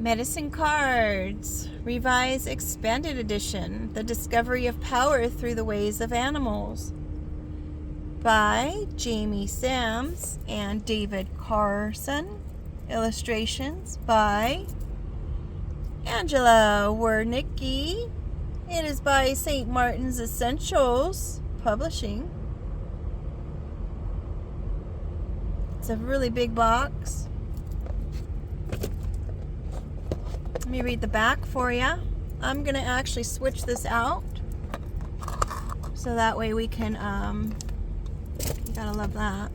Medicine Cards, Revised Expanded Edition, The Discovery of Power Through the Ways of Animals, by Jamie Sams and David Carson. Illustrations by Angela Werneke. It is by St. Martin's Essentials Publishing. It's a really big box. Let me read the back for you. I'm going to actually switch this out so that way we can, you gotta love that.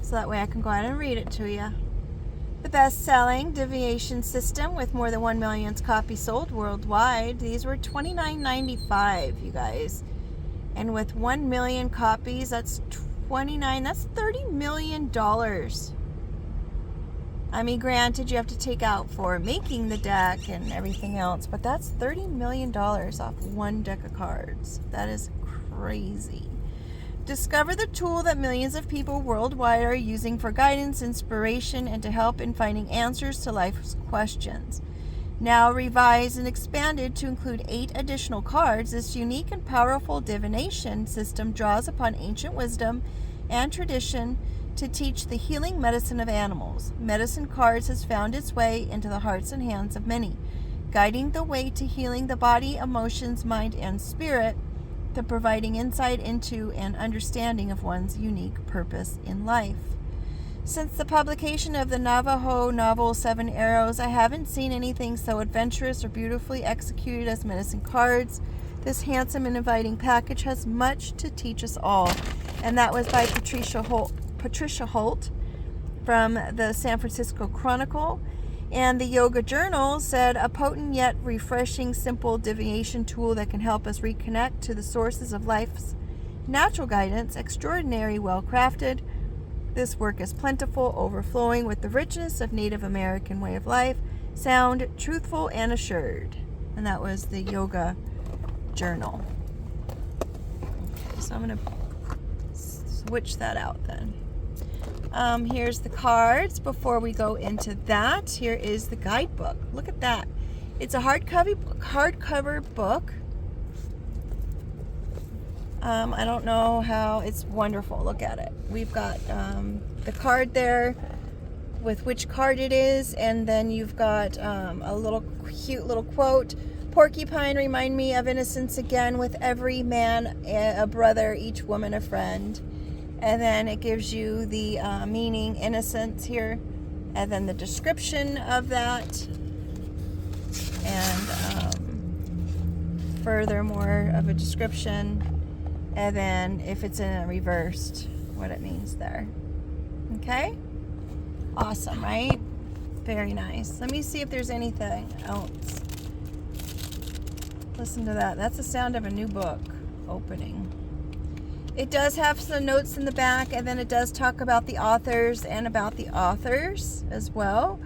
So that way I can go ahead and read it to you. The best-selling deviation system with more than 1 million copies sold worldwide. These were $29.95, you guys. And with 1 million copies, that's $30 million. I mean, granted, you have to take out for making the deck and everything else, but that's $30 million off one deck of cards. That is crazy. Discover the tool that millions of people worldwide are using for guidance, inspiration, and to help in finding answers to life's questions. Now revised and expanded to include 8 additional cards, this unique and powerful divination system draws upon ancient wisdom and tradition to teach the healing medicine of animals. Medicine Cards has found its way into the hearts and hands of many, guiding the way to healing the body, emotions, mind, and spirit, to providing insight into and understanding of one's unique purpose in life. Since the publication of the Navajo novel 7 Arrows, I haven't seen anything so adventurous or beautifully executed as Medicine Cards. This handsome and inviting package has much to teach us all. And that was by Patricia Holt from the San Francisco Chronicle. And the Yoga Journal said, a potent yet refreshing, simple divination tool that can help us reconnect to the sources of life's natural guidance, extraordinary, well-crafted. This work is plentiful, overflowing with the richness of Native American way of life, sound, truthful, and assured. And that was the Yoga Journal. Okay, so I'm going to switch that out then. Here's the cards. Before we go into that, here is the guidebook. Look at that. It's a hardcover book. I don't know how, it's wonderful. Look at it. We've got the card there with which card it is, and then you've got a little cute little quote. Porcupine, remind me of innocence again, with every man a brother, each woman a friend. And then it gives you the meaning, innocence here, and then the description of that, and furthermore of a description, and then if it's in a reversed, what it means there. Okay? Awesome, right? Very nice. Let me see if there's anything else. Listen to that. That's the sound of a new book opening. It does have some notes in the back, and then it does talk about the authors and about the authors as well.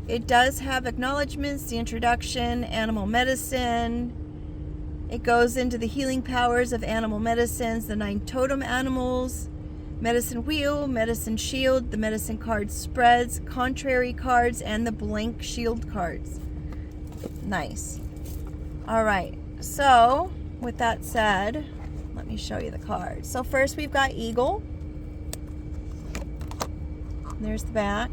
It does have acknowledgments, the introduction, animal medicine. It goes into the healing powers of animal medicines, the 9 totem animals, medicine wheel, medicine shield, the medicine card spreads, contrary cards, and the blank shield cards. Nice. All right, so with that said, let me show you the cards. So first we've got Eagle. There's the back.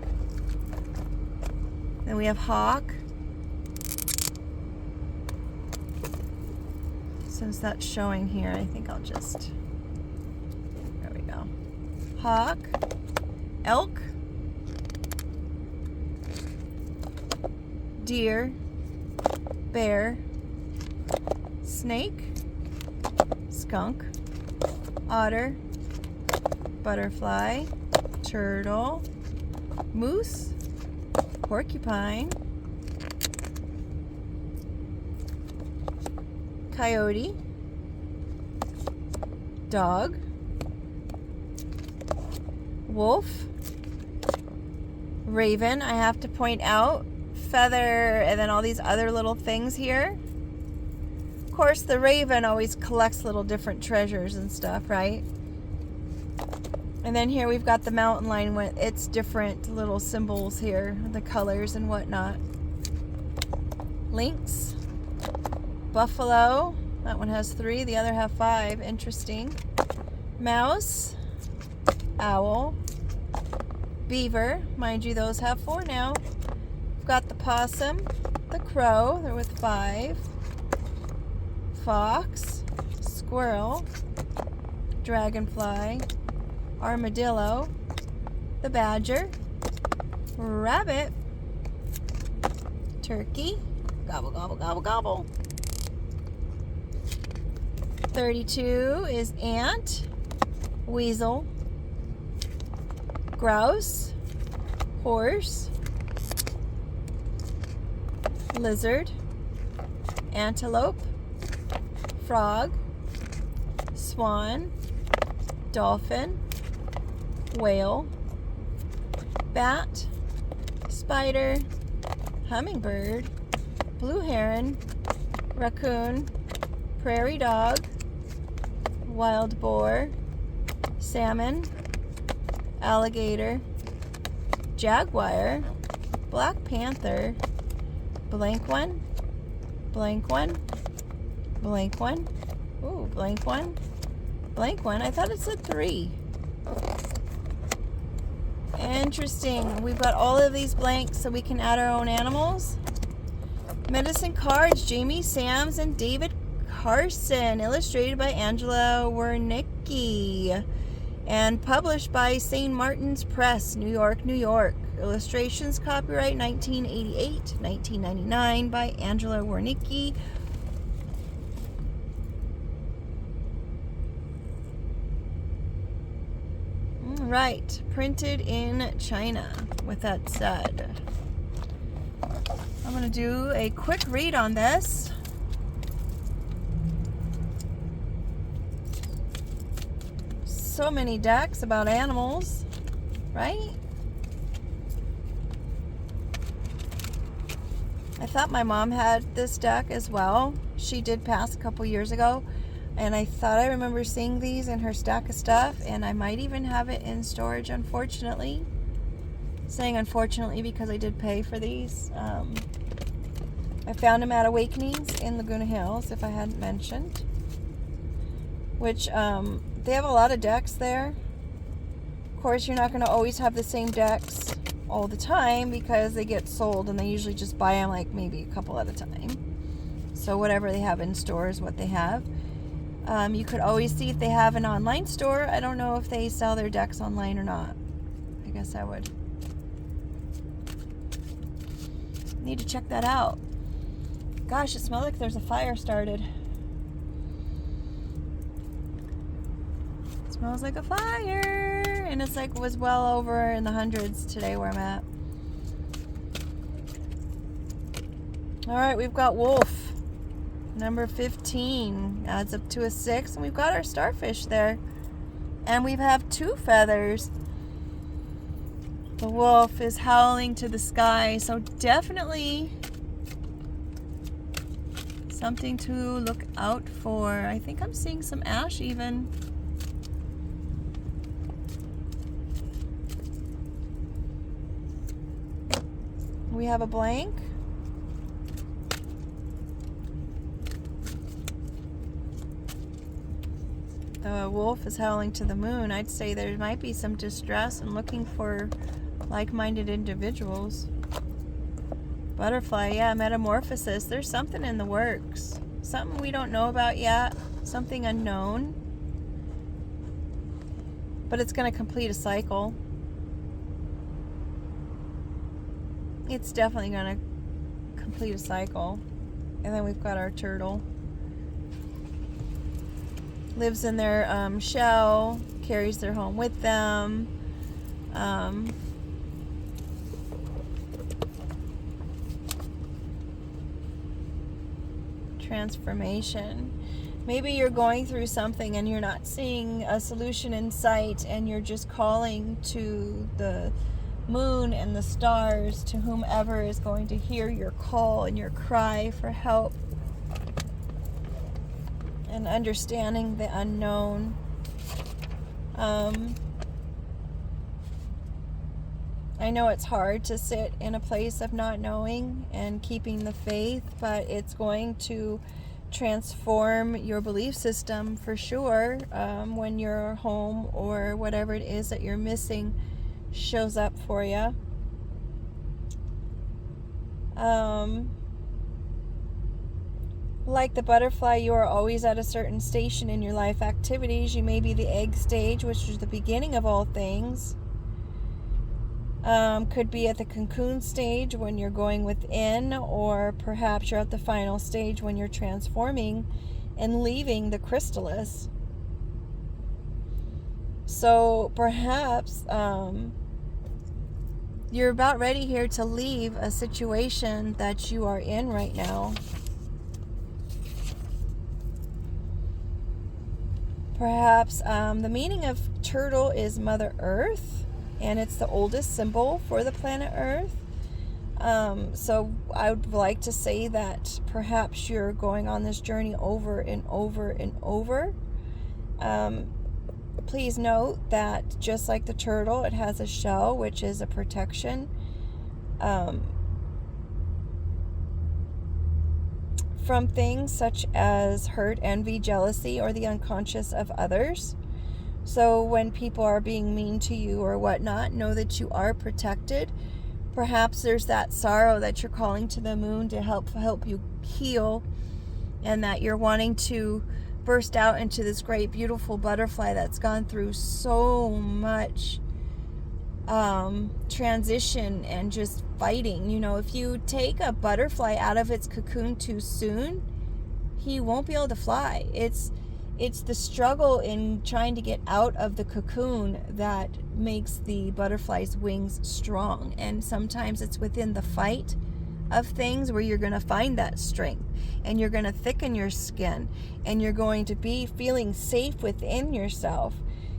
Then we have Hawk. Since that's showing here, I think I'll just, there we go. Hawk, Elk, Deer, Bear, Snake, Skunk, Otter, Butterfly, Turtle, Moose, Porcupine, Coyote, Dog, Wolf, Raven. I have to point out, Feather, and then all these other little things here. Of course, the raven always collects little different treasures and stuff, right? And then here we've got the mountain lion with its different little symbols here, the colors and whatnot. Lynx, buffalo, that one has 3, the other have 5, interesting. Mouse, owl, beaver, mind you those have 4 now. We've got the possum, the crow, they're with 5. Fox, squirrel, dragonfly, armadillo, the badger, rabbit, turkey, gobble, gobble, gobble, gobble. 32 is ant, weasel, grouse, horse, lizard, antelope, frog, swan, dolphin, whale, bat, spider, hummingbird, blue heron, raccoon, prairie dog, wild boar, salmon, alligator, jaguar, black panther, blank one, blank one, blank one, ooh, blank one, blank one. I thought it said 3. Interesting. We've got all of these blanks so we can add our own animals. Medicine cards, Jamie Sams and David Carson, illustrated by Angela Werneke, and published by St. Martin's Press, New York, New York. Illustrations copyright 1988, 1999 by Angela Werneke. Right, printed in China. With that said, I'm going to do a quick read on this. So many decks about animals, right? I thought my mom had this deck as well. She did pass a couple years ago. And I thought I remember seeing these in her stack of stuff, and I might even have it in storage, unfortunately. Saying unfortunately because I did pay for these. I found them at Awakenings in Laguna Hills, if I hadn't mentioned. Which, they have a lot of decks there. Of course, you're not going to always have the same decks all the time because they get sold, and they usually just buy them like maybe a couple at a time. So whatever they have in store is what they have. You could always see if they have an online store. I don't know if they sell their decks online or not. I guess I would need to check that out. Gosh, it smells like there's a fire started. It smells like a fire, and it's like was well over in the hundreds today where I'm at. All right, we've got wolf. Number 15 adds up to a 6, and we've got our starfish there, and we have 2 feathers. The wolf is howling to the sky, so definitely something to look out for. I think I'm seeing some ash even. We have a blank. The wolf is howling to the moon. I'd say there might be some distress and looking for like-minded individuals. Butterfly, yeah, metamorphosis. There's something in the works. Something we don't know about yet. Something unknown. But it's going to complete a cycle. It's definitely going to complete a cycle. And then we've got our turtle. Lives in their shell, carries their home with them. Transformation. Maybe you're going through something and you're not seeing a solution in sight, and you're just calling to the moon and the stars, to whomever is going to hear your call and your cry for help. And understanding the unknown. I know it's hard to sit in a place of not knowing and keeping the faith, but it's going to transform your belief system for sure, when your home or whatever it is that you're missing shows up for you. Like the butterfly, you are always at a certain station in your life activities. You may be the egg stage, which is the beginning of all things. Could be at the cocoon stage when you're going within, or perhaps you're at the final stage when you're transforming and leaving the chrysalis. So perhaps you're about ready here to leave a situation that you are in right now. Perhaps the meaning of turtle is Mother Earth, and it's the oldest symbol for the planet Earth. So I would like to say that perhaps you're going on this journey over and over and over. Please note that just like the turtle, it has a shell, which is a protection from things such as hurt, envy, jealousy, or the unconscious of others. So when people are being mean to you or whatnot, know that you are protected. Perhaps there's that sorrow that you're calling to the moon to help you heal, and that you're wanting to burst out into this great, beautiful butterfly that's gone through so much transition and just fighting. You know, if you take a butterfly out of its cocoon too soon, he won't be able to fly. It's the struggle in trying to get out of the cocoon that makes the butterfly's wings strong. And sometimes it's within the fight of things where you're going to find that strength, and you're going to thicken your skin, and you're going to be feeling safe within yourself.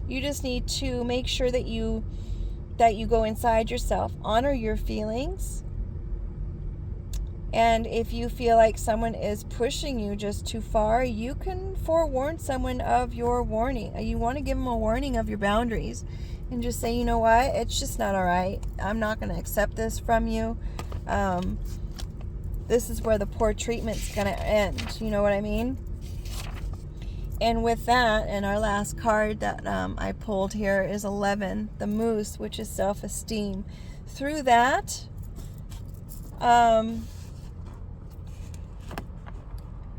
You just need to make sure that you go inside yourself, honor your feelings. And if you feel like someone is pushing you just too far, you can forewarn someone of your warning. You want to give them a warning of your boundaries and just say, you know what, it's just not all right. I'm not going to accept this from you. This is where the poor treatment's going to end. You know what I mean? And with that, and our last card that I pulled here is 11, the moose, which is self-esteem. Through that,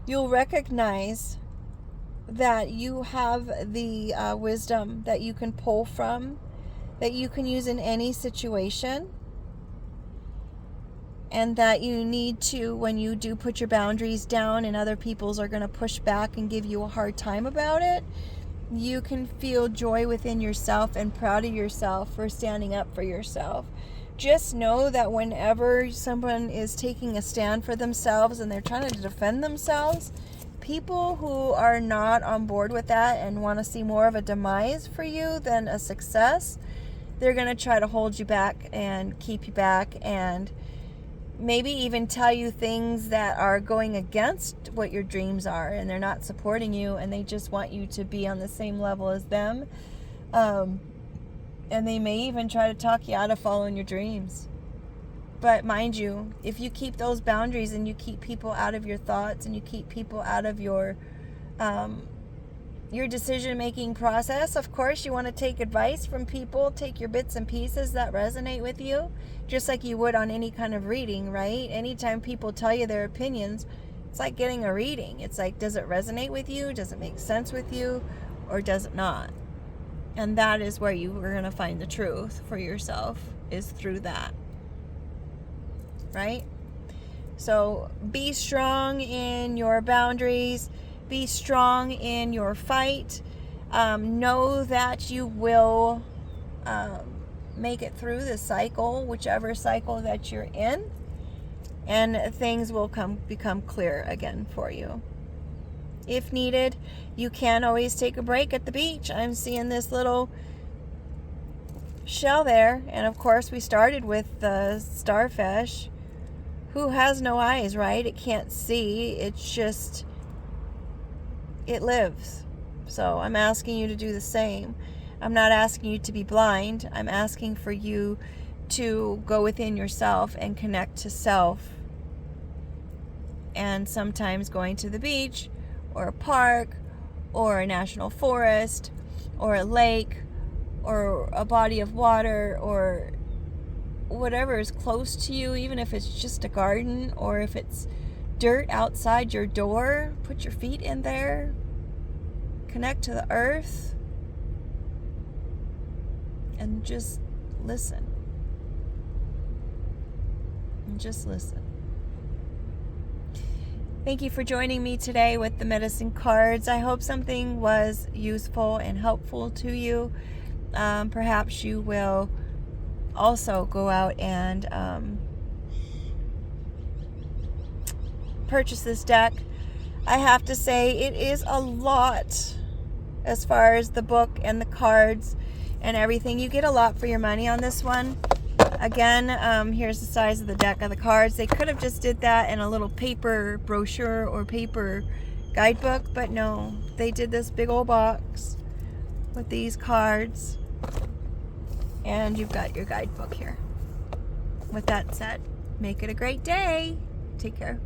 you'll recognize that you have the wisdom that you can pull from, that you can use in any situation, and that you need to, when you do put your boundaries down and other people's are going to push back and give you a hard time about it, you can feel joy within yourself and proud of yourself for standing up for yourself. Just know that whenever someone is taking a stand for themselves and they're trying to defend themselves, people who are not on board with that and want to see more of a demise for you than a success, they're going to try to hold you back and keep you back, and maybe even tell you things that are going against what your dreams are, and they're not supporting you, and they just want you to be on the same level as them. And they may even try to talk you out of following your dreams. But mind you, if you keep those boundaries and you keep people out of your thoughts and you keep people out of your decision-making process, of course you want to take advice from people, take your bits and pieces that resonate with you, just like you would on any kind of reading, right? Anytime people tell you their opinions, it's like getting a reading. It's like, does it resonate with you? Does it make sense with you? Or does it not? And that is where you are going to find the truth for yourself, is through that. Right? So be strong in your boundaries. Be strong in your fight. Know that you will make it through the cycle, whichever cycle that you're in, and things will become clear again for you. If needed, you can always take a break at the beach. I'm seeing this little shell there, and of course we started with the starfish, who has no eyes, right? It can't see. It's just, it lives. So I'm asking you to do the same. I'm not asking you to be blind. I'm asking for you to go within yourself and connect to self. And sometimes going to the beach or a park or a national forest or a lake or a body of water or whatever is close to you, even if it's just a garden or if it's dirt outside your door, put your feet in there, connect to the earth, and just listen. And just listen. Thank you for joining me today with the medicine cards. I hope something was useful and helpful to you. Perhaps you will also go out and purchase this deck. I have to say it is a lot as far as the book and the cards and everything. You get a lot for your money on this one. Again, here's the size of the deck of the cards. They could have just did that in a little paper brochure or paper guidebook, but no, they did this big old box with these cards, and you've got your guidebook here. With that said, make it a great day. Take care.